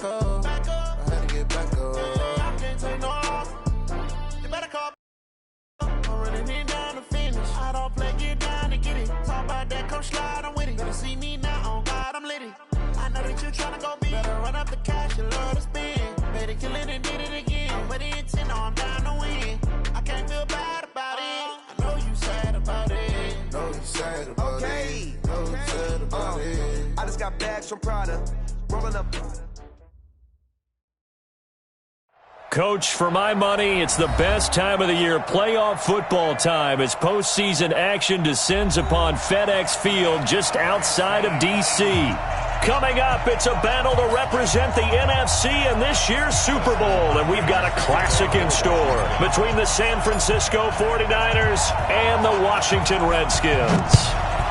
back up. I had to get back up. I can't take no more. You better call. I'm running in down to finish. I don't play, get down to get it. Talk about that, come slide, I'm with it. Better see me now, on God, I'm litty. I know that you tryna go big. Better run up the cash, you love to spend. Better kill it and did it again. I'm with the intent, no, I'm down to win. I can't feel bad about it. I know you sad about it. Know you sad about it. Know you sad about it. I just got bags from Prada. Rolling up. Coach, for my money, it's the best time of the year, playoff football time, as postseason action descends upon FedEx Field just outside of D.C. Coming up, it's a battle to represent the NFC in this year's Super Bowl, and we've got a classic in store between the San Francisco 49ers and the Washington Redskins.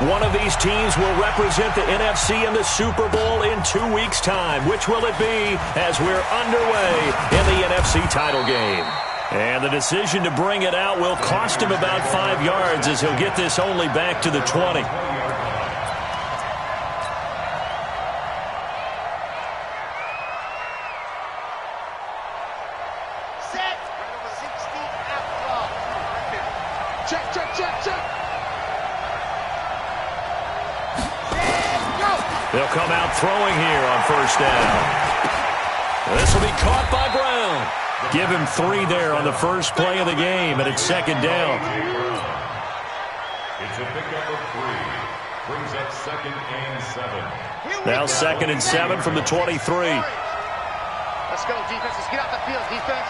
One of these teams will represent the NFC in the Super Bowl in 2 weeks' time. Which will it be as we're underway in the NFC title game? And the decision to bring it out will cost him about 5 yards as he'll get this only back to the 20. They'll come out throwing here on first down. This will be caught by Brown. Give him 3 there on the first play of the game, and it's second down. It's a pickup of 3. Brings up 2nd and 7. Now 2nd and 7 from the 23. Let's go, defense. Let's get out the field, defense.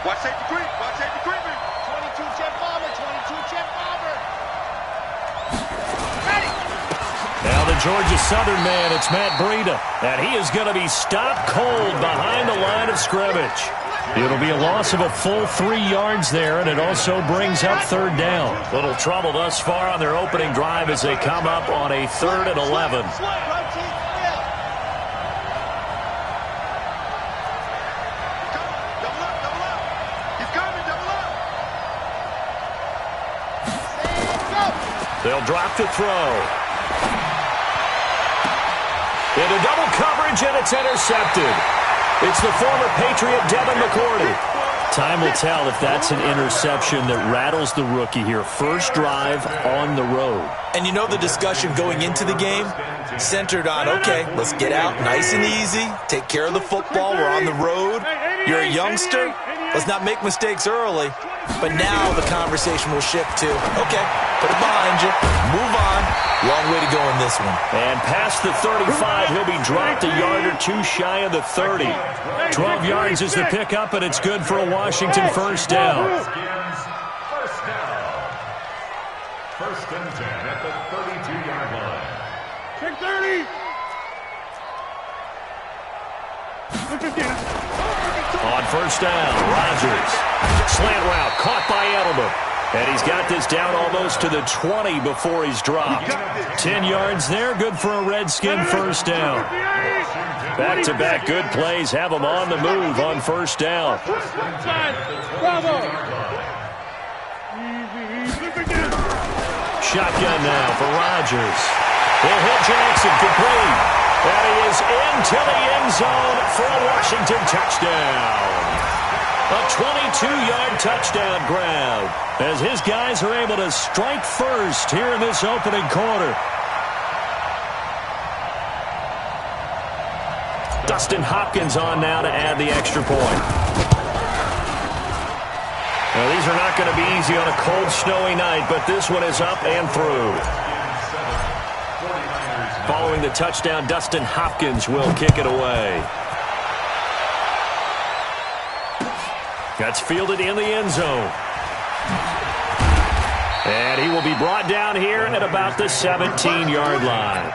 Watch safety creep. Watch safety creeping. 22 jet bomber. 22 jet bomber. Now the Georgia Southern man, it's Matt Breida, and he is going to be stopped cold behind the line of scrimmage. It'll be a loss of a full 3 yards there, and it also brings up third down. Little trouble thus far on their opening drive as they come up on a 3rd and 11. They'll drop to throw. Into double coverage, and it's intercepted. It's the former Patriot Devin McCourty. Time will tell if that's an interception that rattles the rookie here. First drive on the road. And you know the discussion going into the game centered on, okay, let's get out nice and easy, take care of the football, we're on the road. You're a youngster, let's not make mistakes early. But now the conversation will shift to, okay, put it behind you, move on. Long way to go in this one. And past the 35, he'll be dropped a yard or 2 shy of the 30. 12 yards is the pickup, and it's good for a Washington first down. First down. 1st and 10 at the 32-yard line. Check 30. On first down, Rodgers. Slant route, caught by Edelman. And he's got this down almost to the 20 before he's dropped. 10 yards there, good for a Redskin first down. Back-to-back good plays have him on the move on first down. Shotgun now for Rodgers. He'll hit Jackson, complete. And he is into the end zone for a Washington touchdown. A 22-yard touchdown grab as his guys are able to strike first here in this opening quarter. Dustin Hopkins on now to add the extra point. Now, these are not going to be easy on a cold, snowy night, but this one is up and through. Following the touchdown, Dustin Hopkins will kick it away. That's fielded in the end zone. And he will be brought down here at about the 17-yard line.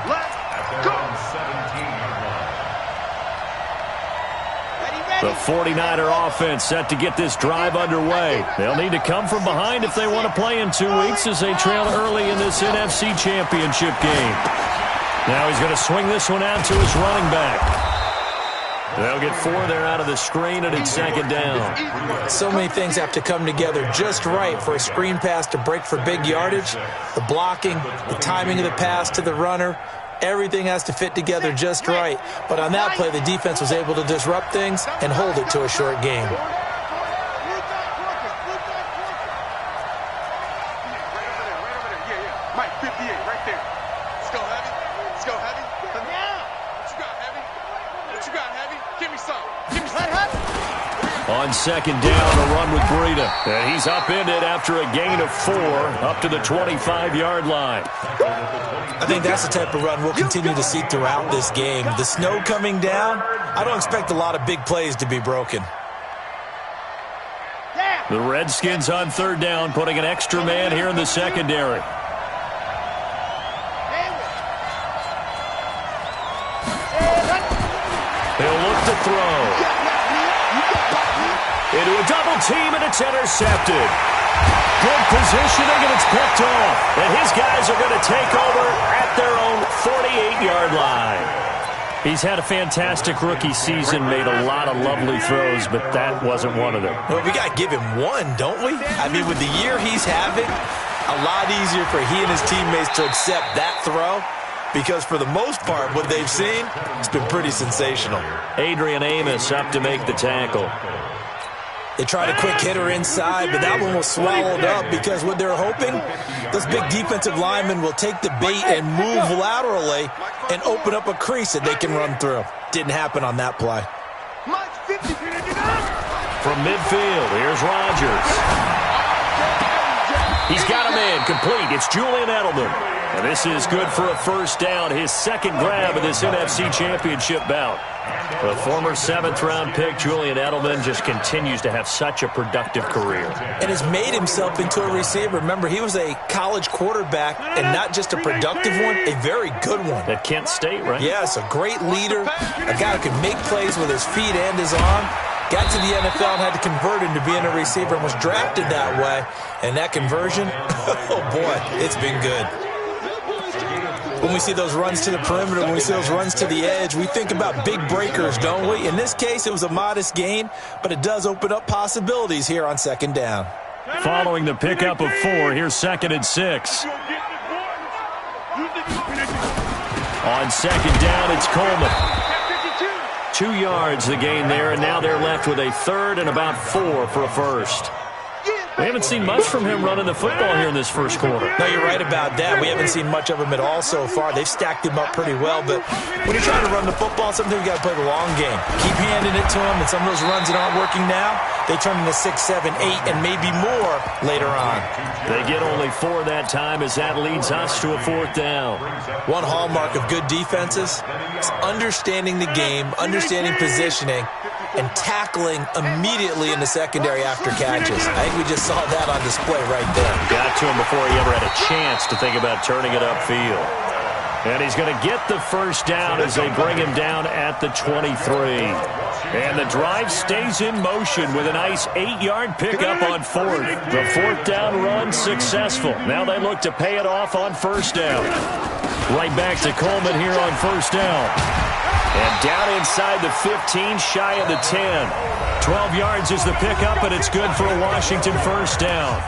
The 49er offense set to get this drive underway. They'll need to come from behind if they want to play in 2 weeks as they trail early in this NFC Championship game. Now he's going to swing this one out to his running back. They'll get 4 there out of the screen, and it's second down. So many things have to come together just right for a screen pass to break for big yardage. The blocking, the timing of the pass to the runner, Everything has to fit together just right. But on that play, the defense was able to disrupt things and hold it to a short game. Mike, 58, right there. Let's go, Heavy. Let's go, Heavy. Yeah. What you got, Heavy? What you got, Heavy? Give me some. Give me some. On second down, a run with Breida. And he's upended after a gain of 4 up to the 25-yard line. I think that's the type of run we'll continue to see throughout this game. The snow coming down, I don't expect a lot of big plays to be broken. The Redskins on third down, putting an extra man here in the secondary. He'll look to throw. Into a double team, and it's intercepted. Good positioning, and it's picked off. And his guys are going to take over at their own 48-yard line. He's had a fantastic rookie season, made a lot of lovely throws, but that wasn't one of them. Well, we got to give him one, don't we? I mean, with the year he's having, a lot easier for he and his teammates to accept that throw, because for the most part, what they've seen, it's been pretty sensational. Adrian Amos up to make the tackle. They tried a quick hitter inside, but that one was swallowed up because what they're hoping, those big defensive linemen will take the bait and move laterally and open up a crease that they can run through. Didn't happen on that play. From midfield, here's Rodgers. He's got a man complete. It's Julian Edelman. And this is good for a first down, his second grab of this NFC Championship bout. The former 7th-round pick, Julian Edelman, just continues to have such a productive career. And has made himself into a receiver. Remember, he was a college quarterback, and not just a productive one, a very good one. At Kent State, right? Yes, a great leader, a guy who can make plays with his feet and his arm. Got to the NFL and had to convert into being a receiver and was drafted that way. And that conversion, oh boy, it's been good. When we see those runs to the perimeter, when we see those runs to the edge, we think about big breakers, don't we? In this case, it was a modest gain, but it does open up possibilities here on second down. Following the pickup of 4, here's 2nd and 6. On second down, it's Coleman. 2 yards the gain there, and now they're left with a third and about 4 for a first. We haven't seen much from him running the football here in this first quarter. No, you're right about that. We haven't seen much of him at all so far. They've stacked him up pretty well, but when you're trying to run the football, sometimes you got to play the long game. Keep handing it to him, and some of those runs that aren't working now, they turn into 6, 7, 8, and maybe more later on. They get only 4 that time as that leads us to a 4th down. One hallmark of good defenses is understanding the game, understanding positioning, and tackling immediately in the secondary after catches. I think we just saw that on display right there. Got to him before he ever had a chance to think about turning it upfield. And he's going to get the first down as they bring him down at the 23. And the drive stays in motion with a nice 8-yard pickup on 4th. The 4th down run successful. Now they look to pay it off on first down. Right back to Coleman here on first down. And down inside the 15, shy of the 10. 12 yards is the pickup, and it's good for a Washington first down.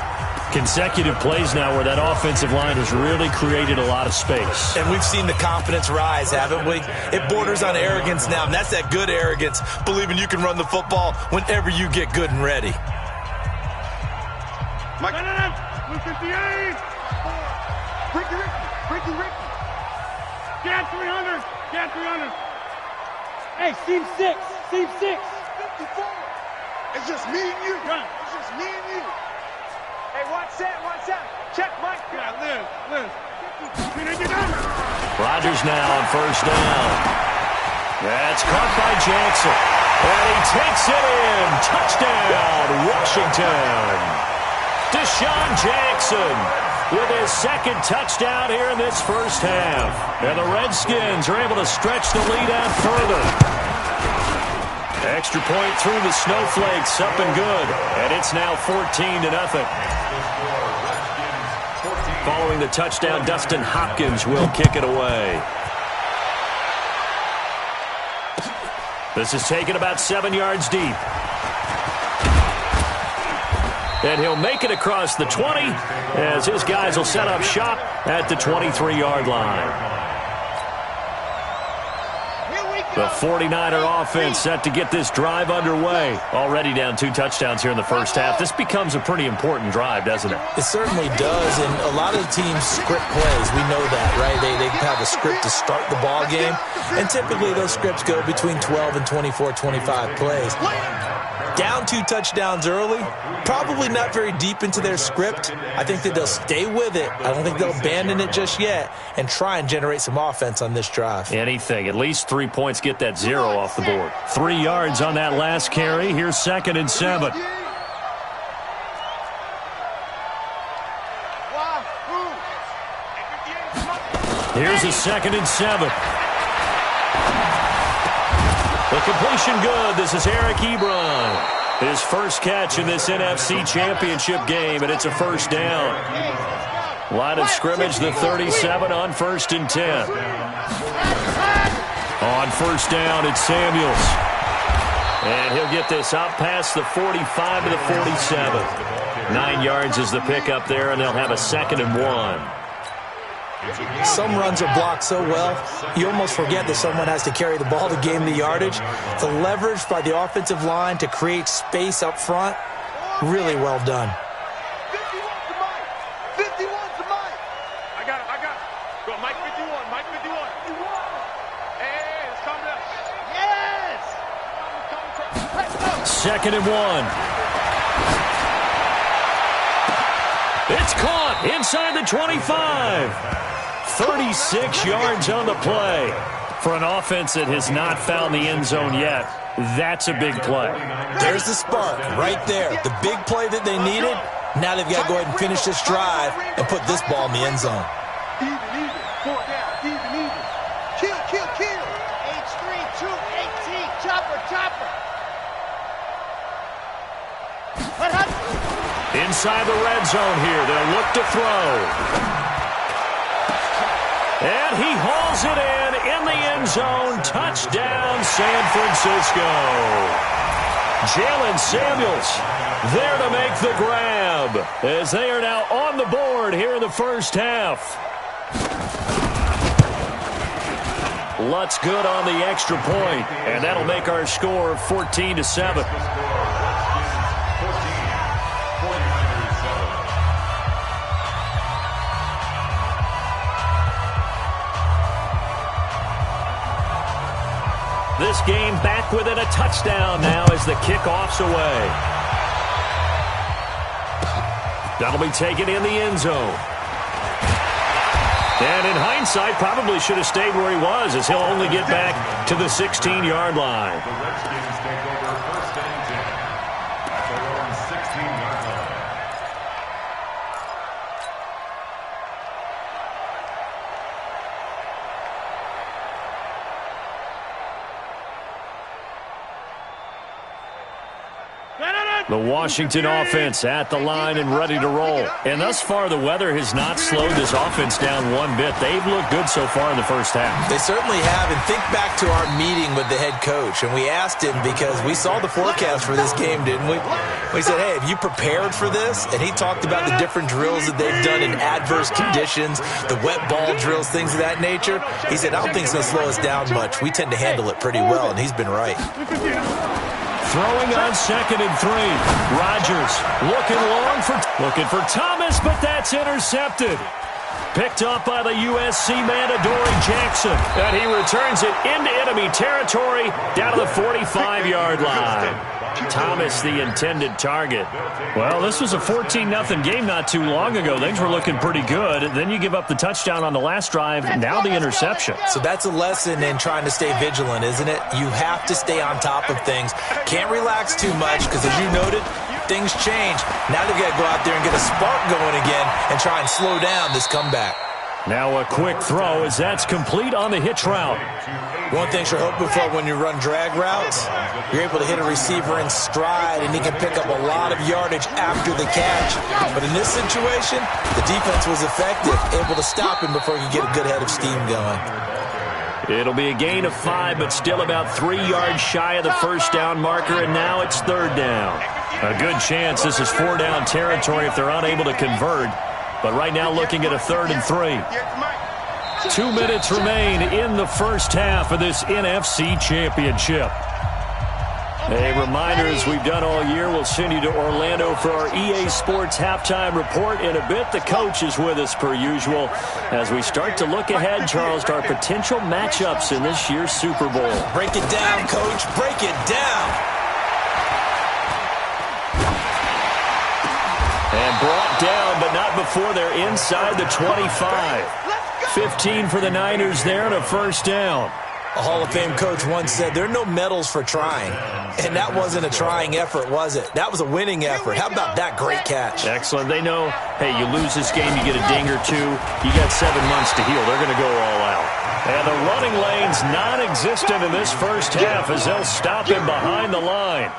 Consecutive plays now where that offensive line has really created a lot of space. And we've seen the confidence rise, haven't we? It borders on arrogance now, and that's that good arrogance, believing you can run the football whenever you get good and ready. Mike. 58. Ricky. Get 300. Get 300. Hey, seam 6. 54. It's just me and you. It's just me and you. Hey, watch that. Check, Mike. Yeah, Liz. Rodgers now on first down. That's caught by Jackson. And he takes it in. Touchdown, Washington. Deshaun Jackson with his second touchdown here in this first half. And the Redskins are able to stretch the lead out further. Extra point through the snowflakes, up and good. And it's now 14-0. Following the touchdown, Dustin Hopkins will kick it away. This is taken about 7 yards deep. And he'll make it across the 20 as his guys will set up shop at the 23-yard line. The 49er offense set to get this drive underway. Already down 2 touchdowns here in the first half. This becomes a pretty important drive, doesn't it? It certainly does, and a lot of the teams script plays. We know that, right? They have a script to start the ball game, and typically those scripts go between 12 and 24, 25 plays. Down 2 touchdowns early, probably not very deep into their script. I think that they'll stay with it. I don't think they'll abandon it just yet and try and generate some offense on this drive. Anything. At least 3 points, get that 0 off the board. 3 yards on that last carry. Here's 2nd and 7. Here's a 2nd and 7. The completion good. This is Eric Ebron. His first catch in this NFC Championship game, and it's a first down. Line of scrimmage, the 37 on 1st and 10. On first down, it's Samuels. And he'll get this up past the 45 to the 47. 9 yards is the pickup there, and they'll have a 2nd and 1. Some runs are blocked so well, you almost forget that someone has to carry the ball to gain the yardage. The leverage by the offensive line to create space up front, really well done. 51's to Mike. 51's to Mike. I got him. Go, Mike 51. Mike 51. Hey, it's coming up. Yes! 2nd and 1. It's caught inside the 25. 36 yards on the play. For an offense that has not found the end zone yet, that's a big play. There's the spark right there. The big play that they needed. Now they've got to go ahead and finish this drive and put this ball in the end zone. Even. 4 down. Even. Kill. H3, 218, chopper. Inside the red zone here. They'll look to throw. And he hauls it in the end zone. Touchdown, San Francisco. Jalen Samuels there to make the grab as they are now on the board here in the first half. Lutz good on the extra point, and that'll make our score 14-7. This game back within a touchdown now as the kickoff's away. That'll be taken in the end zone. And in hindsight, probably should have stayed where he was as he'll only get back to the 16-yard line. The Redskins take over 1st and 10 at their own 16-yard line. The Washington offense at the line and ready to roll. And thus far, the weather has not slowed this offense down one bit. They've looked good so far in the first half. They certainly have. And think back to our meeting with the head coach. And we asked him because we saw the forecast for this game, didn't we? We said, hey, have you prepared for this? And he talked about the different drills that they've done in adverse conditions, the wet ball drills, things of that nature. He said, I don't think it's going to slow us down much. We tend to handle it pretty well, and he's been right. Throwing on 2nd and 3. Rodgers looking for Thomas, but that's intercepted. Picked up by the USC man, Adoree Jackson. And he returns it into enemy territory down to the 45-yard line. Thomas, the intended target. Well, this was a 14-0 game not too long ago. Things were looking pretty good. Then you give up the touchdown on the last drive. Now the interception. So that's a lesson in trying to stay vigilant, isn't it? You have to stay on top of things. Can't relax too much because, as you noted, things change. Now they've got to go out there and get a spark going again and try and slow down this comeback. Now a quick throw as that's complete on the hitch route. One thing you're hoping for when you run drag routes, you're able to hit a receiver in stride and he can pick up a lot of yardage after the catch. But in this situation, the defense was effective, able to stop him before he could get a good head of steam going. It'll be a gain of 5, but still about 3 yards shy of the first down marker, and now it's 3rd down. A good chance this is 4-down territory if they're unable to convert. But right now looking at a 3rd and 3. 2 minutes remain in the first half of this NFC Championship. A reminder, as we've done all year, we'll send you to Orlando for our EA Sports Halftime Report in a bit. The coach is with us per usual as we start to look ahead, Charles, to our potential matchups in this year's Super Bowl. Break it down, Coach. Break it down. And brought down, but not before they're inside the 25. 15 for the Niners there and a first down. A Hall of Fame coach once said, there are no medals for trying. And that wasn't a trying effort, was it? That was a winning effort. How about that great catch? Excellent. They know, hey, you lose this game, you get a ding or two. You got 7 months to heal. They're going to go all out. And the running lane's non-existent in this first half as they'll stop him behind the line.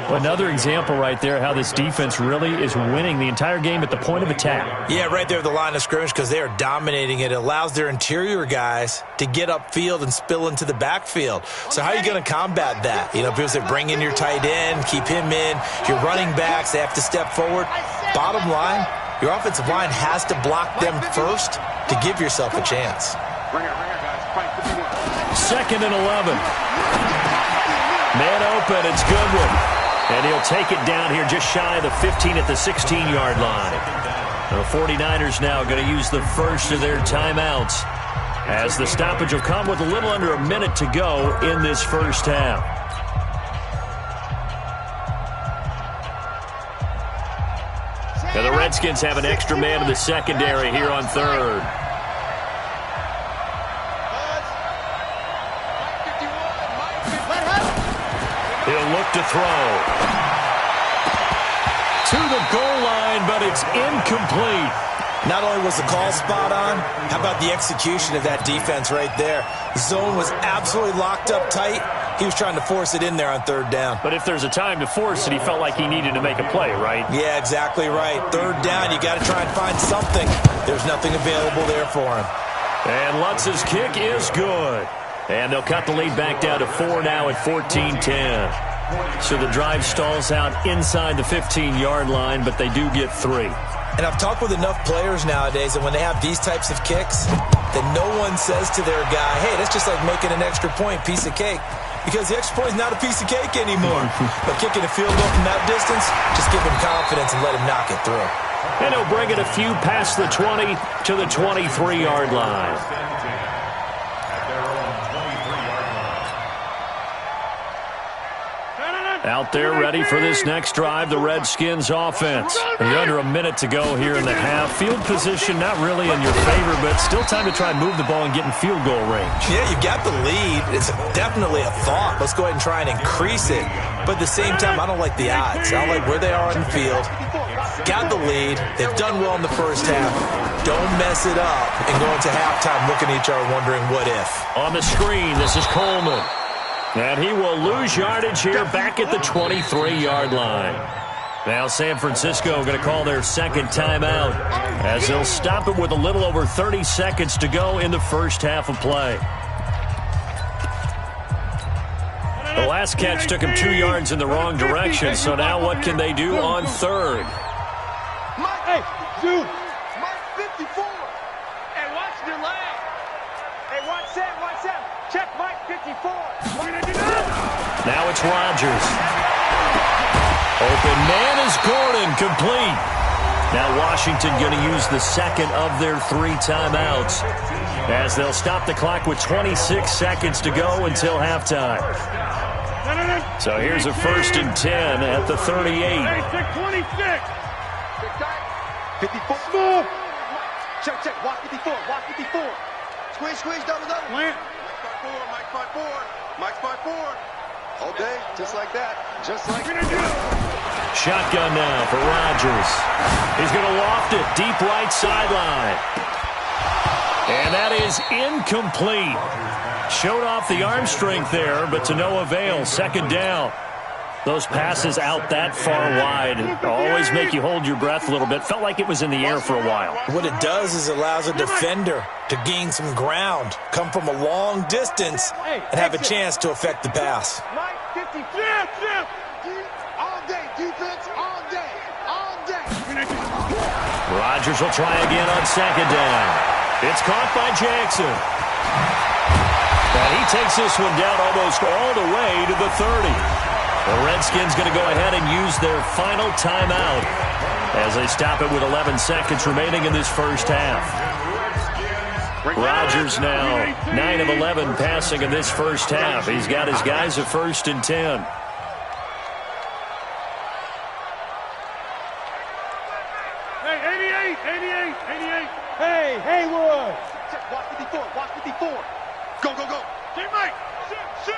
Another example right there how this defense really is winning the entire game at the point of attack. Yeah, right there at the line of scrimmage because they are dominating it. It allows their interior guys to get upfield and spill into the backfield. So how are you going to combat that? You know, people say bring in your tight end, keep him in. Your running backs, they have to step forward. Bottom line, your offensive line has to block them first to give yourself a chance. 2nd and 11. Man open, it's Goodwin. And he'll take it down here just shy of the 15 at the 16-yard line. The 49ers now going to use the first of their timeouts as the stoppage will come with a little under a minute to go in this first half. Now the Redskins have an extra man in the secondary here on third. He'll look to throw. To the goal line, but it's incomplete. Not only was the call spot on, how about the execution of that defense right there? The zone was absolutely locked up tight. He was trying to force it in there on third down. But if there's a time to force it, he felt like he needed to make a play, right? Yeah, exactly right. Third down, you got to try and find something. There's nothing available there for him. And Lutz's kick is good. And they'll cut the lead back down to 4 now at 14-10. So the drive stalls out inside the 15-yard line, but they do get 3. And I've talked with enough players nowadays, and when they have these types of kicks, that no one says to their guy, hey, that's just like making an extra point, piece of cake. Because the extra point is not a piece of cake anymore. But kicking a field goal from that distance, just give him confidence and let him knock it through. And he'll bring it a few past the 20 to the 23-yard line. Out there ready for this next drive, the Redskins offense. You're under a minute to go here in the half. Field position not really in your favor, but still time to try and move the ball and get in field goal range. Yeah, you've got the lead. It's definitely a thought. Let's go ahead and try and increase it. But at the same time, I don't like the odds. I don't like where they are on the field. Got the lead. They've done well in the first half. Don't mess it up and go into halftime looking at each other wondering what if. On the screen, this is Coleman. And he will lose yardage here back at the 23-yard line. Now San Francisco going to call their second timeout as they'll stop it with a little over 30 seconds to go in the first half of play. The last catch took him 2 yards in the wrong direction, so now what can they do on third? Hey, dude, Mike 54. Hey, watch your leg. Hey, watch that. Check Mike 54. Now it's Rodgers. Open man is Gordon, complete. Now Washington going to use the second of their 3 timeouts as they'll stop the clock with 26 seconds to go until halftime. So here's a 1st and 10 at the 38. Hey, check 26. 54. Smooth. Check. Walk 54. Squeeze, double. Plant. Mike 5-4. All day, just like that. Shotgun now for Rodgers. He's going to loft it deep right sideline. And that is incomplete. Showed off the arm strength there, but to no avail. Second down. Those passes out that far wide always make you hold your breath a little bit. Felt like it was in the air for a while. What it does is it allows a defender to gain some ground, come from a long distance, and have a chance to affect the pass. Mike 50. All day, defense, all day. Rodgers will try again on second down. It's caught by Jackson. And he takes this one down almost all the way to the 30. The Redskins going to go ahead and use their final timeout as they stop it with 11 seconds remaining in this first half. Rodgers now 9 of 11 passing in this first half. He's got his guys at 1st and 10. Hey, 88. Hey, Haywood. Watch 54. Watch 54. Go, go, go. Get Mike. Shoot.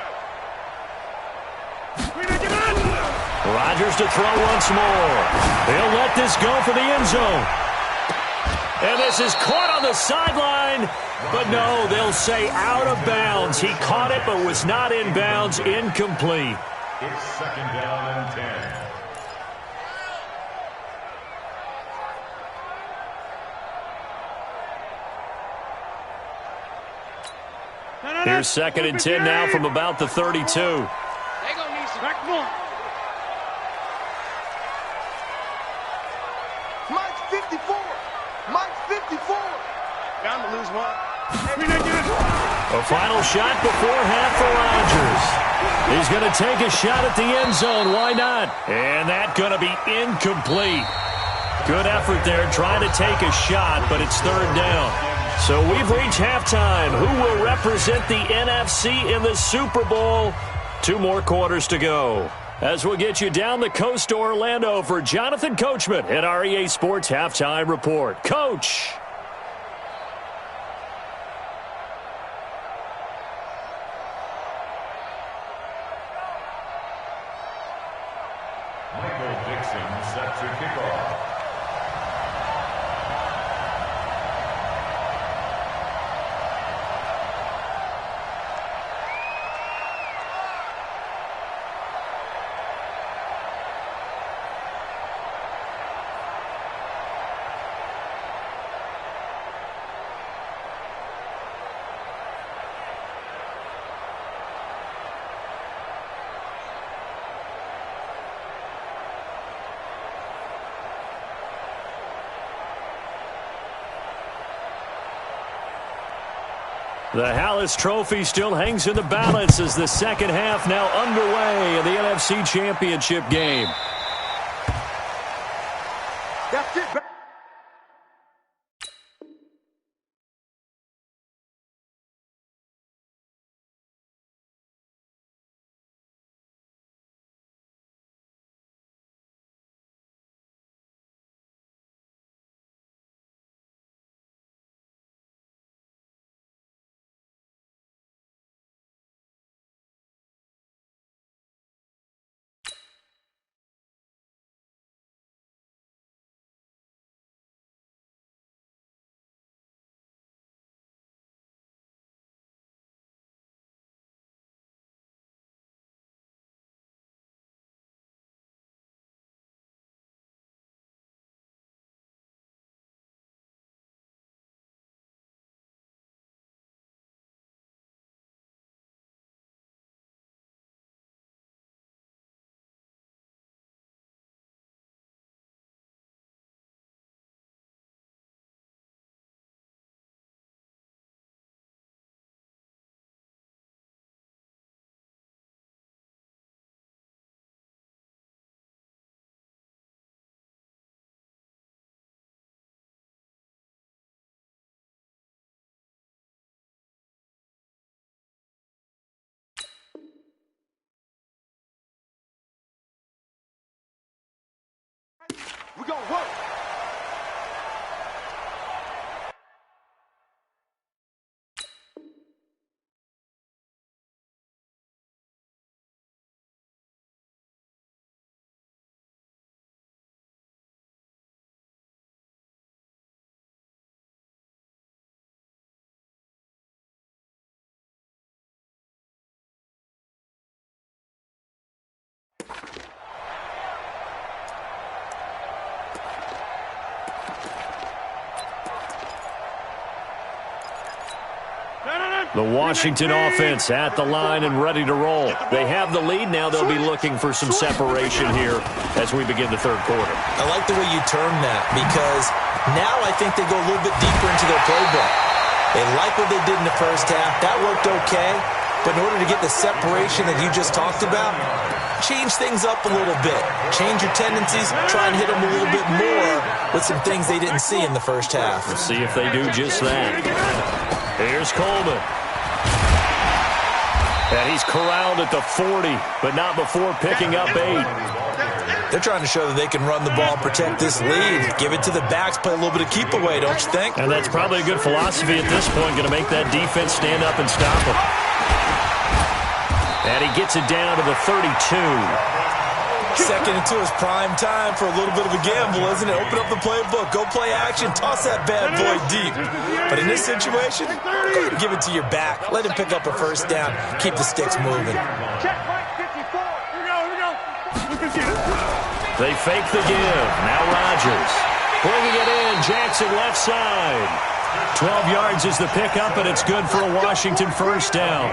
Rodgers to throw once more. He'll let this go for the end zone. And this is caught on the sideline. But no, they'll say out of bounds. He caught it but was not in bounds. Incomplete. It's 2nd down and 10. Here's 2nd and 10 now from about the 32. They gonna need some back more. Mike's 54. Mike's 54. Bound to lose one. A final shot before half for Rodgers. He's going to take a shot at the end zone. Why not? And that's going to be incomplete. Good effort there trying to take a shot, but it's 3rd down. So we've reached halftime. Who will represent the NFC in the Super Bowl? 2 more quarters to go. As we'll get you down the coast to Orlando for Jonathan Coachman at our EA Sports Halftime Report. Coach. Michael Dixon set to kick off. The Hallis Trophy still hangs in the balance as the second half now underway in the NFC Championship game. That's it. We're going to work. The Washington offense at the line and ready to roll. They have the lead. Now they'll be looking for some separation here as we begin the third quarter. I like the way you term that because now I think they go a little bit deeper into their playbook. They like what they did in the first half. That worked okay. But in order to get the separation that you just talked about, change things up a little bit. Change your tendencies. Try and hit them a little bit more with some things they didn't see in the first half. We'll see if they do just that. Here's Coleman. And he's corralled at the 40, but not before picking up 8. They're trying to show that they can run the ball and protect this lead. Give it to the backs, play a little bit of keep away, don't you think? And that's probably a good philosophy at this point, going to make that defense stand up and stop him. And he gets it down to the 32. Second and 2 is prime time for a little bit of a gamble, isn't it? Open up the playbook, go play action, toss that bad boy deep. But in this situation, go ahead and give it to your back. Let him pick up a first down, keep the sticks moving. Check Mike 54. Here we go. Look at this. They fake the give. Now Rodgers. Bringing it in. Jackson left side. 12 yards is the pickup, and it's good for a Washington first down.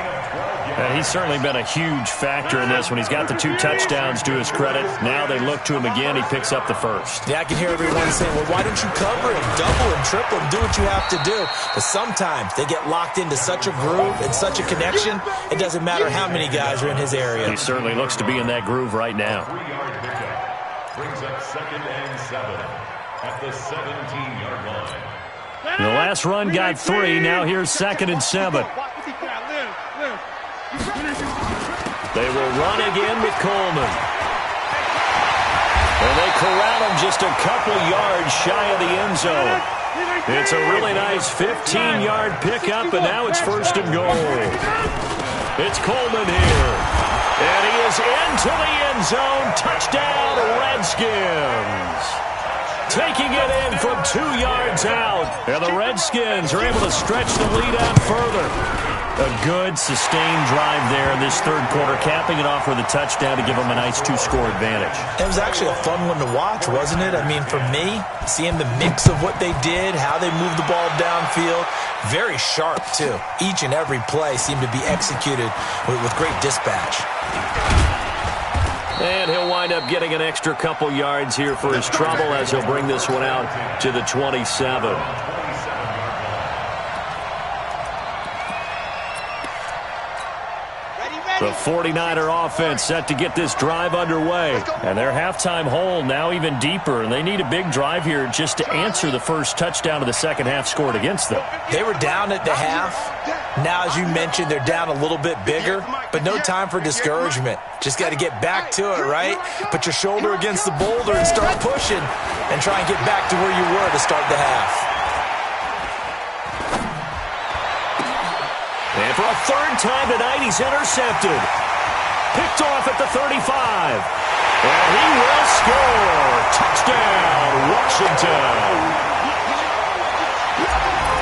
And he's certainly been a huge factor in this when he's got the 2 touchdowns to his credit. Now they look to him again. He picks up the first. Yeah, I can hear everyone saying, well, why don't you cover him, double him, triple him, do what you have to do. But sometimes they get locked into such a groove and such a connection, it doesn't matter how many guys are in his area. He certainly looks to be in that groove right now. 3-yard pickup brings up 2nd and 7 at the 17-yard line. The last run got 3. Now here's 2nd and 7. They will run again with Coleman. And they corral him just a couple yards shy of the end zone. It's a really nice 15-yard pickup, and now it's 1st and goal. It's Coleman here. And he is into the end zone. Touchdown, Redskins. Taking it in from 2 yards out. And the Redskins are able to stretch the lead out further. A good, sustained drive there in this third quarter, capping it off with a touchdown to give them a nice 2-score advantage. It was actually a fun one to watch, wasn't it? I mean, for me, seeing the mix of what they did, how they moved the ball downfield, very sharp, too. Each and every play seemed to be executed with great dispatch. And he'll wind up getting an extra couple yards here for his trouble as he'll bring this one out to the 27. The 49er offense set to get this drive underway. And their halftime hole now even deeper. And they need a big drive here just to answer the first touchdown of the second half scored against them. They were down at the half. Now, as you mentioned, they're down a little bit bigger. But no time for discouragement. Just got to get back to it, right? Put your shoulder against the boulder and start pushing. And try and get back to where you were to start the half. And for a third time tonight, he's intercepted. Picked off at the 35. And he will score. Touchdown, Washington.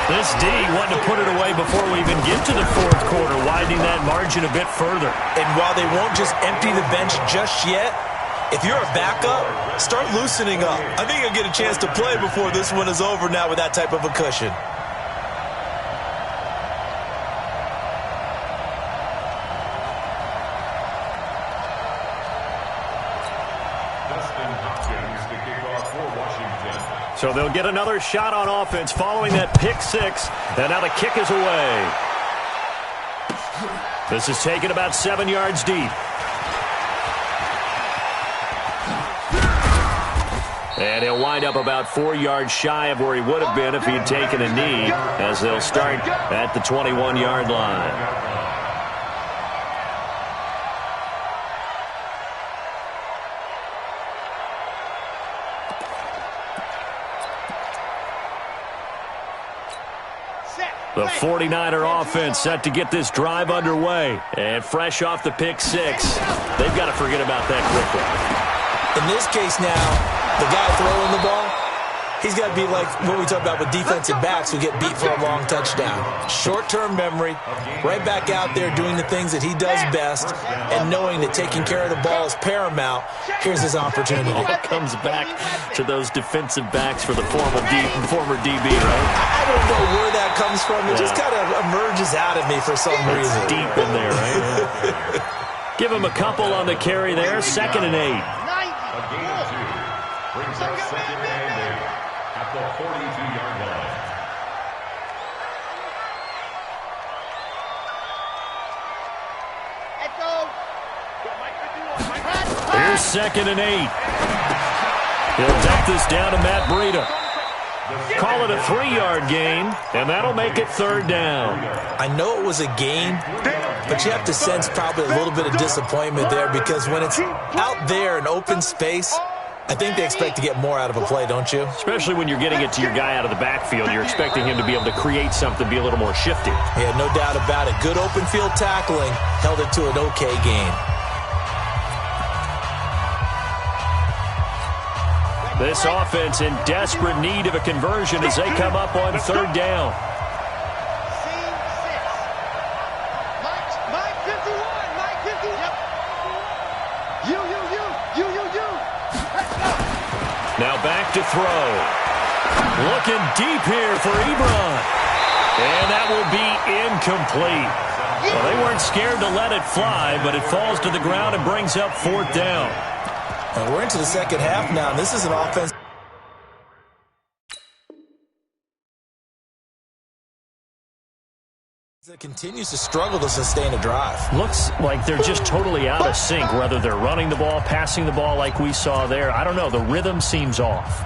This D wanted to put it away before we even get to the fourth quarter, widening that margin a bit further. And while they won't just empty the bench just yet, if you're a backup, start loosening up. I think you'll get a chance to play before this one is over now with that type of a cushion. So they'll get another shot on offense following that pick 6. And now the kick is away. This is taken about 7 yards deep. And he'll wind up about 4 yards shy of where he would have been if he had taken a knee, as they'll start at the 21-yard line. The 49er offense set to get this drive underway. And fresh off the pick 6, they've got to forget about that quickly. In this case now, the guy throwing the ball, he's got to be like what we talk about with defensive backs who get beat for a long touchdown. Short-term memory, right back out there doing the things that he does best, and knowing that taking care of the ball is paramount. Here's his opportunity. It comes back to those defensive backs for the former DB, right? I don't know where that comes from. It just kind of emerges out of me for some reason. It's deep in there, right? Give him a couple on the carry there. 2nd and 8. A gain of 2 brings up 2nd and 8 at the 42-yard line. Here's 2nd and 8. He'll dump this down to Matt Breida. Call it a 3-yard gain, and that'll make it 3rd down. I know it was a gain, but you have to sense probably a little bit of disappointment there because when it's out there in open space, I think they expect to get more out of a play, don't you? Especially when you're getting it to your guy out of the backfield. You're expecting him to be able to create something, be a little more shifty. Yeah, no doubt about it. Good open field tackling held it to an okay gain. This offense in desperate need of a conversion as they come up on 3rd down. Mike 51. Mike 50. Yep. You. Let's go. Now back to throw. Looking deep here for Ebron. And that will be incomplete. Well, they weren't scared to let it fly, but it falls to the ground and brings up 4th down. And we're into the second half now, and this is an offense that continues to struggle to sustain a drive. Looks like they're just totally out of sync, whether they're running the ball, passing the ball like we saw there. I don't know. The rhythm seems off.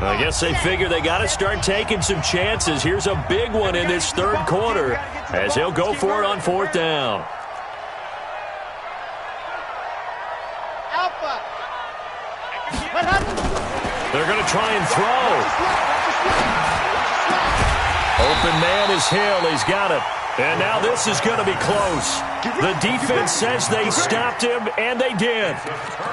I guess they figure they got to start taking some chances. Here's a big one in this 3rd quarter as he'll go for it on 4th down. Alpha. What happened? They're going to try and throw. Open man is Hill. He's got it. And now this is going to be close. The defense says they stopped him, and they did.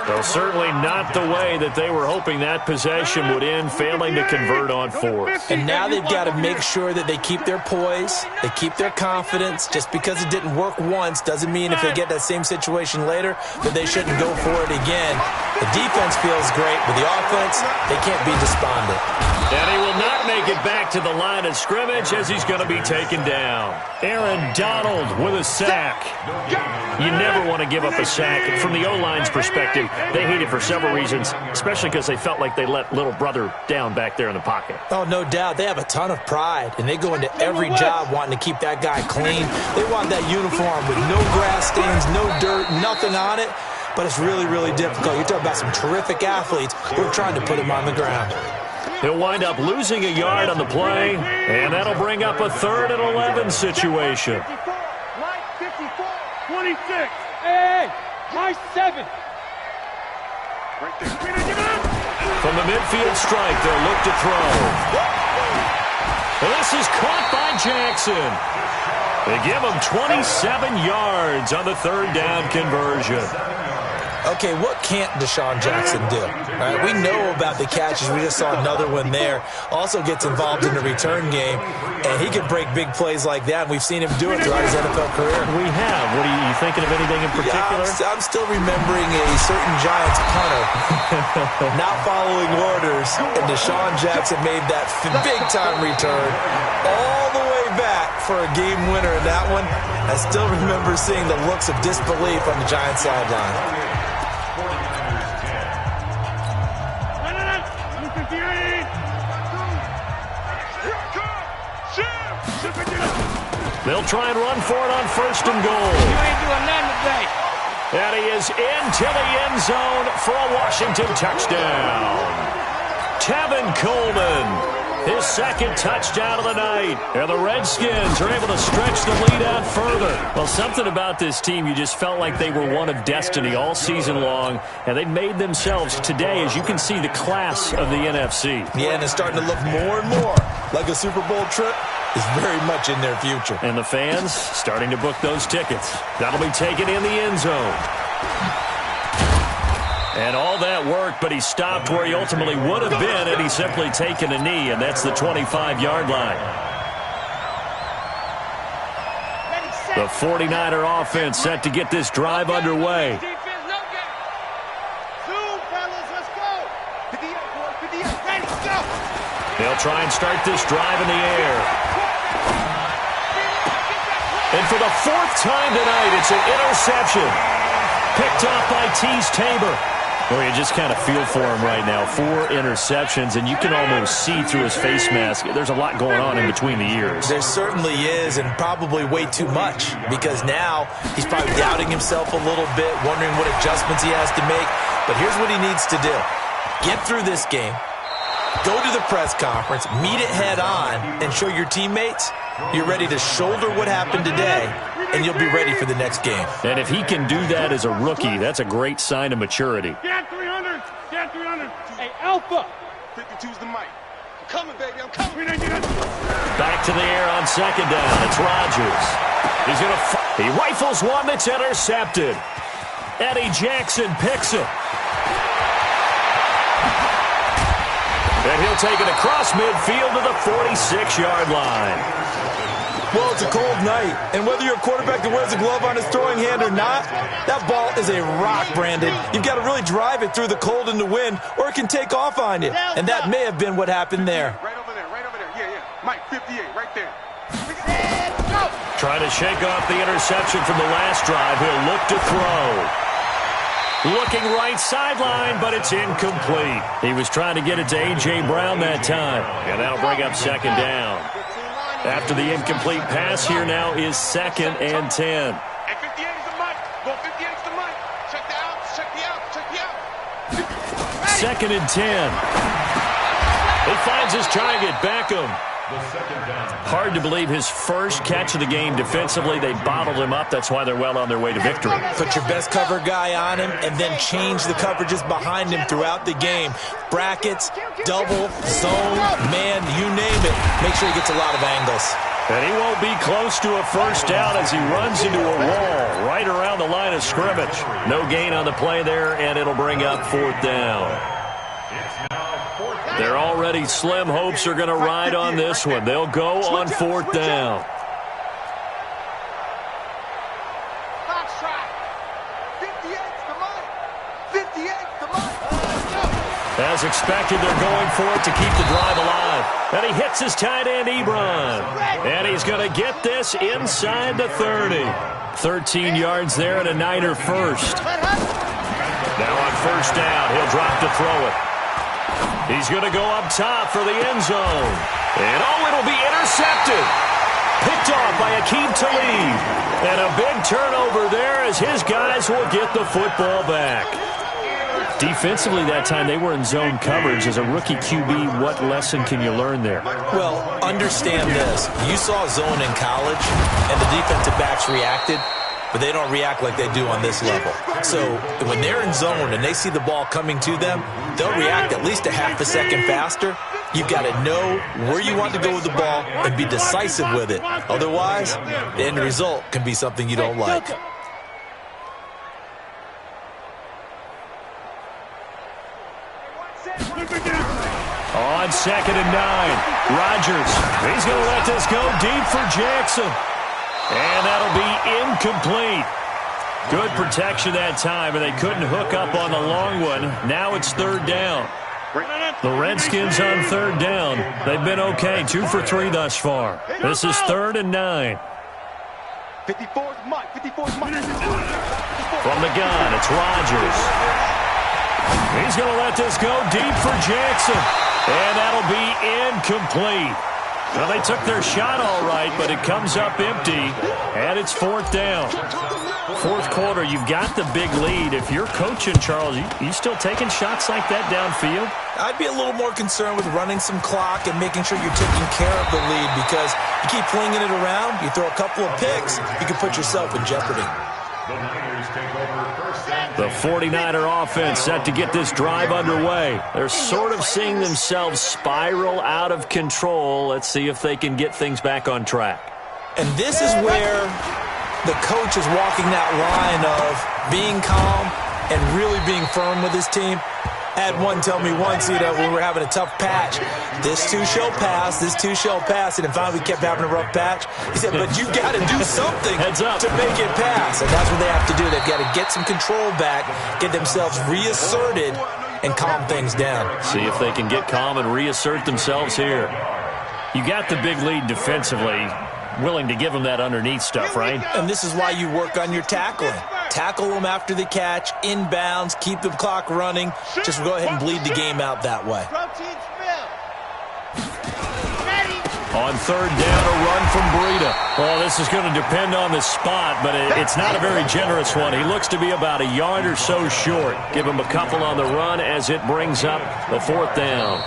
Well, certainly not the way that they were hoping that possession would end, failing to convert on 4th. And now they've got to make sure that they keep their poise, they keep their confidence. Just because it didn't work once doesn't mean if they get that same situation later that they shouldn't go for it again. The defense feels great, but the offense, they can't be despondent. And he will not make it back to the line of scrimmage as he's going to be taken down. Aaron Donald with a sack. You never want to give up a sack. From the O-line's perspective, they hate it for several reasons, especially because they felt like they let little brother down back there in the pocket. Oh, no doubt. They have a ton of pride, and they go into every job wanting to keep that guy clean. They want that uniform with no grass stains, no dirt, nothing on it. But it's really, really difficult. You're talking about some terrific athletes. We're trying to put him on the ground. He'll wind up losing a yard on the play, and that'll bring up a 3rd and 11 situation. Mike 54. 26. Hey, Mike 7. From the midfield strike, they'll look to throw. Well, this is caught by Jackson. They give him 27 yards on the 3rd down conversion. Okay, what can't Deshaun Jackson do? Right, we know about the catches. We just saw another one there. Also gets involved in the return game, and he can break big plays like that. And we've seen him do it throughout his NFL career. We have. What are you thinking of anything in particular? Yeah, I'm still remembering a certain Giants punter not following orders, and Deshaun Jackson made that big-time return all the way back for a game winner in that one. I still remember seeing the looks of disbelief on the Giants sideline. They'll try and run for it on 1st and goal. You ain't doing nothing today. And he is into the end zone for a Washington touchdown. Tevin Coleman, his 2nd touchdown of the night. And the Redskins are able to stretch the lead out further. Well, something about this team, you just felt like they were one of destiny all season long. And they made themselves today, as you can see, the class of the NFC. Yeah, and it's starting to look more and more like a Super Bowl trip is very much in their future. And the fans starting to book those tickets. That'll be taken in the end zone. And all that work, but he stopped where he ultimately would have been had he simply taken a knee, and that's the 25-yard line. The 49er offense set to get this drive underway. They'll try and start this drive in the air. And for the 4th time tonight, it's an interception. Picked off by Tease Tabor. Well, you just kind of feel for him right now. 4 interceptions, and you can almost see through his face mask. There's a lot going on in between the ears. There certainly is, and probably way too much, because now he's probably doubting himself a little bit, wondering what adjustments he has to make. But here's what he needs to do. Get through this game, go to the press conference, meet it head on, and show your teammates you're ready to shoulder what happened today, and you'll be ready for the next game. And if he can do that as a rookie, that's a great sign of maturity. Get 300. Get 300. Hey, Alpha. 52's the mic. I'm coming, baby. I'm coming. Back to the air on second down. It's Rodgers. He rifles one that's intercepted. Eddie Jackson picks it. And he'll take it across midfield to the 46-yard line. Well, it's a cold night, and whether you're a quarterback that wears a glove on his throwing hand or not, that ball is a rock, Brandon. You've got to really drive it through the cold and the wind, or it can take off on you. And that may have been what happened there. Right over there. Right over there. Yeah, yeah. Mike, 58, right there. Trying to shake off the interception from the last drive. He'll look to throw. Looking right sideline, but it's incomplete. He was trying to get it to A.J. Brown that time, and that'll bring up second down. After the incomplete pass, here now is 2nd and 10. Hey, 58 is the mic. Go 58 is the mic. Check the out. Check the out. Check the out. 2nd and 10. He finds his target, Beckham. Hard to believe his first catch of the game defensively. They bottled him up. That's why they're well on their way to victory. Put your best cover guy on him and then change the coverages behind him throughout the game. Brackets, double, zone, man, you name it. Make sure he gets a lot of angles. And he won't be close to a first down as he runs into a wall right around the line of scrimmage. No gain on the play there, and it'll bring up 4th down. Their already slim hopes are going to ride on this one. They'll go on 4th down. As expected, they're going for it to keep the drive alive. And he hits his tight end, Ebron. And he's going to get this inside the 30. 13 yards there and a Niner first. Now on first down, he'll drop to throw it. He's going to go up top for the end zone. And it'll be intercepted. Picked off by Akeem Talib. And a big turnover there as his guys will get the football back. Defensively that time, they were in zone coverage. As a rookie QB, what lesson can you learn there? Well, understand this. You saw zone in college, and the defensive backs reacted, but they don't react like they do on this level. So when they're in zone and they see the ball coming to them, they'll react at least a half a second faster. You've got to know where you want to go with the ball and be decisive with it. Otherwise, the end result can be something you don't like. On 2nd and 9, Rodgers. He's going to let this go deep for Jackson. And that'll be incomplete. Good protection that time, and they couldn't hook up on the long one. Now it's 3rd down. The Redskins on 3rd down. They've been okay, 2 for 3 thus far. This is 3rd and 9. 54's Mike. 54's Mike. From the gun, it's Rodgers. He's going to let this go deep for Jackson. And that'll be incomplete. Well, they took their shot all right, but it comes up empty, and it's 4th down. 4th quarter, you've got the big lead. If you're coaching, Charles, you still taking shots like that downfield? I'd be a little more concerned with running some clock and making sure you're taking care of the lead, because you keep flinging it around, you throw a couple of picks, you can put yourself in jeopardy. The 49er offense set to get this drive underway. They're sort of seeing themselves spiral out of control. Let's see if they can get things back on track. And this is where the coach is walking that line of being calm and really being firm with his team. I had one tell me once, when we were having a tough patch, this too shall pass, this too shall pass, and finally we kept having a rough patch. He said, but you got to do something to make it pass, and that's what they have to do. They've got to get some control back, get themselves reasserted, and calm things down. See if they can get calm and reassert themselves here. You got the big lead defensively, willing to give them that underneath stuff, right? And this is why you work on your tackling. tackle them after the catch, inbounds, keep the clock running. Just go ahead and bleed the game out that way. On third down, a run from Breida. Well, this is going to depend on the spot, but it's not a very generous one. He looks to be about a yard or so short. Give him a couple on the run as it brings up the fourth down.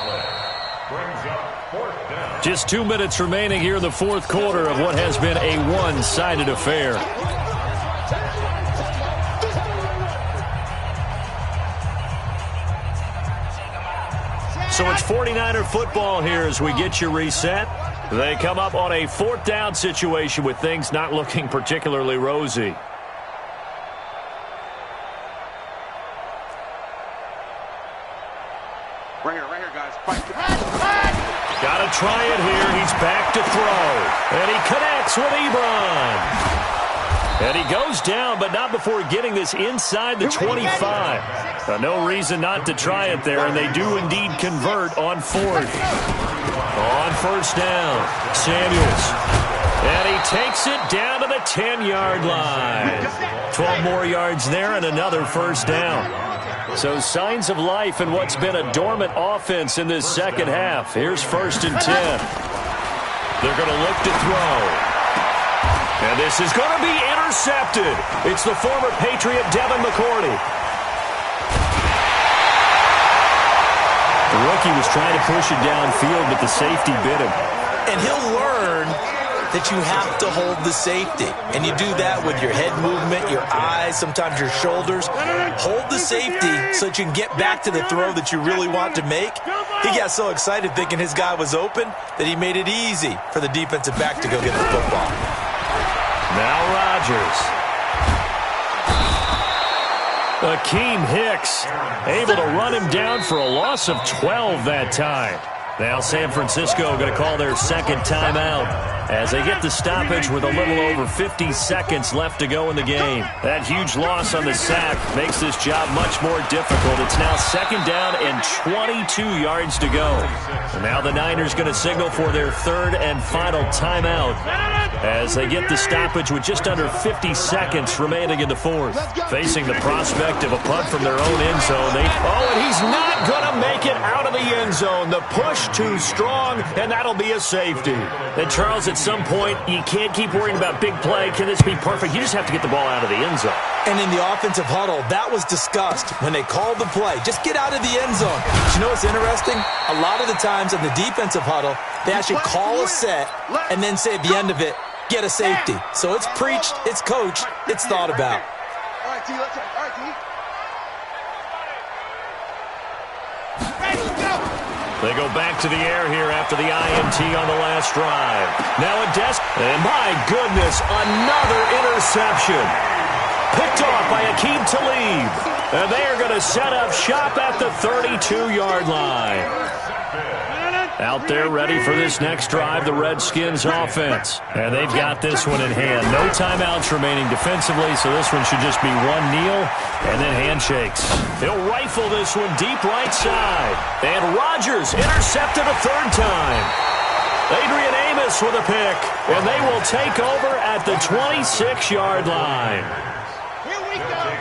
Just 2 minutes remaining here in the fourth quarter of what has been a one-sided affair. So it's 49er football here as we get you reset. They come up on a fourth down situation with things not looking particularly rosy. Right here, guys. Got to try it here. He's back to throw. And he connects with Ebron. And he goes down, but not before getting this inside the 25. No reason not to try it there, and they do indeed convert on fourth. On first down, Samuels. And he takes it down to the 10-yard line. 12 more yards there and another first down. So signs of life in what's been a dormant offense in this second half. Here's first and 10. They're going to look to throw. And this is going to be intercepted. It's the former Patriot Devin McCourty. The rookie was trying to push it downfield, but the safety bit him. And he'll learn that you have to hold the safety. And you do that with your head movement, your eyes, sometimes your shoulders. Hold the safety so that you can get back to the throw that you really want to make. He got so excited thinking his guy was open that he made it easy for the defensive back to go get the football. Now Rodgers. Akeem Hicks able to run him down for a loss of 12 that time. Now San Francisco going to call their second timeout as they get the stoppage with a little over 50 seconds left to go in the game. That huge loss on the sack makes this job much more difficult. It's now second down and 22 yards to go. And now the Niners going to signal for their third and final timeout as they get the stoppage with just under 50 seconds remaining in the fourth. Facing the prospect of a punt from their own end zone. And he's not going to make it out of the end zone. The push too strong, and that'll be a safety. And Charles, at some point, you can't keep worrying about big play. Can this be perfect? You just have to get the ball out of the end zone. And in the offensive huddle, that was discussed when they called the play. Just get out of the end zone. But you know what's interesting? A lot of the times in the defensive huddle, they actually call a set and then say at the end of it, get a safety. So it's preached, it's coached, it's thought about. All right, T, let's go. All right, T. They go back to the air here after the INT on the last drive. Now a and my goodness, another interception. Picked off by Akeem Talib. And they are going to set up shop at the 32-yard line. Out there ready for this next drive, the Redskins offense. And they've got this one in hand. No timeouts remaining defensively, so this one should just be one kneel and then handshakes. He'll rifle this one deep right side. And Rodgers intercepted a third time. Adrian Amos with a pick. And they will take over at the 26-yard line.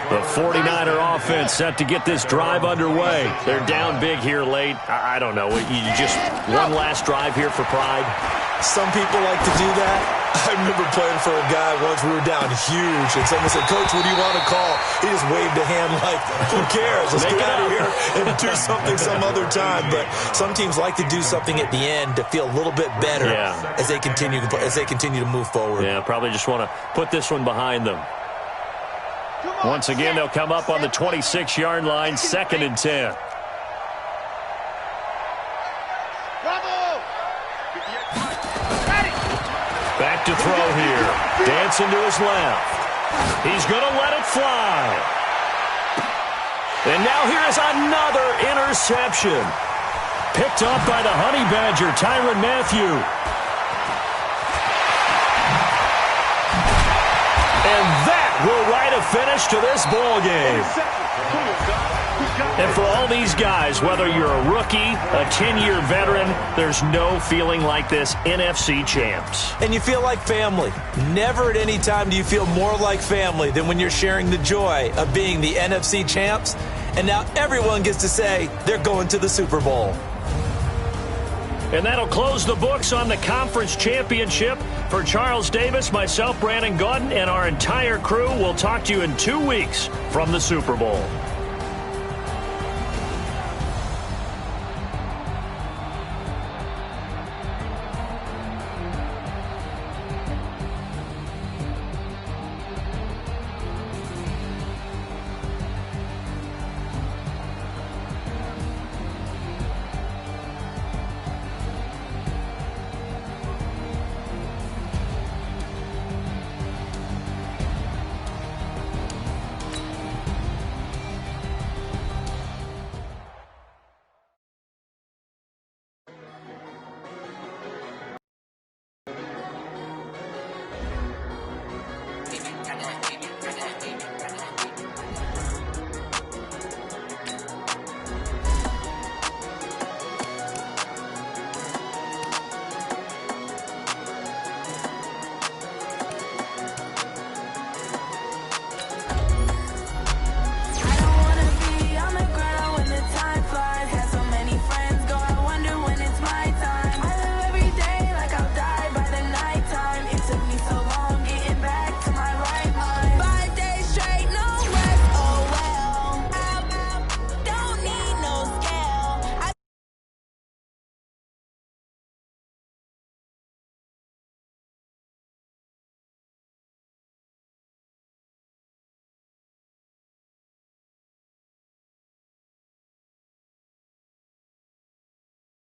The 49er offense set to get this drive underway. They're down big here late. I don't know. You just one last drive here for pride? Some people like to do that. I remember playing for a guy once. We were down huge, and someone said, "Coach, what do you want to call?" He just waved a hand like, who cares? Let's get out of here and do something some other time. But some teams like to do something at the end to feel a little bit better as they continue to move forward. Yeah, probably just want to put this one behind them. Once again, they'll come up on the 26-yard line, second and 10. Back to throw here. Dancing to his left. He's going to let it fly. And now here is another interception. Picked up by the Honey Badger, Tyrann Mathieu. And that will right a finish to this ball game. And for all these guys, whether you're a rookie, a 10-year veteran, there's no feeling like this NFC champs. And you feel like family. Never at any time do you feel more like family than when you're sharing the joy of being the NFC champs. And now everyone gets to say they're going to the Super Bowl. And that'll close the books on the conference championship. For Charles Davis, myself, Brandon Gaudin, and our entire crew, we'll talk to you in 2 weeks from the Super Bowl.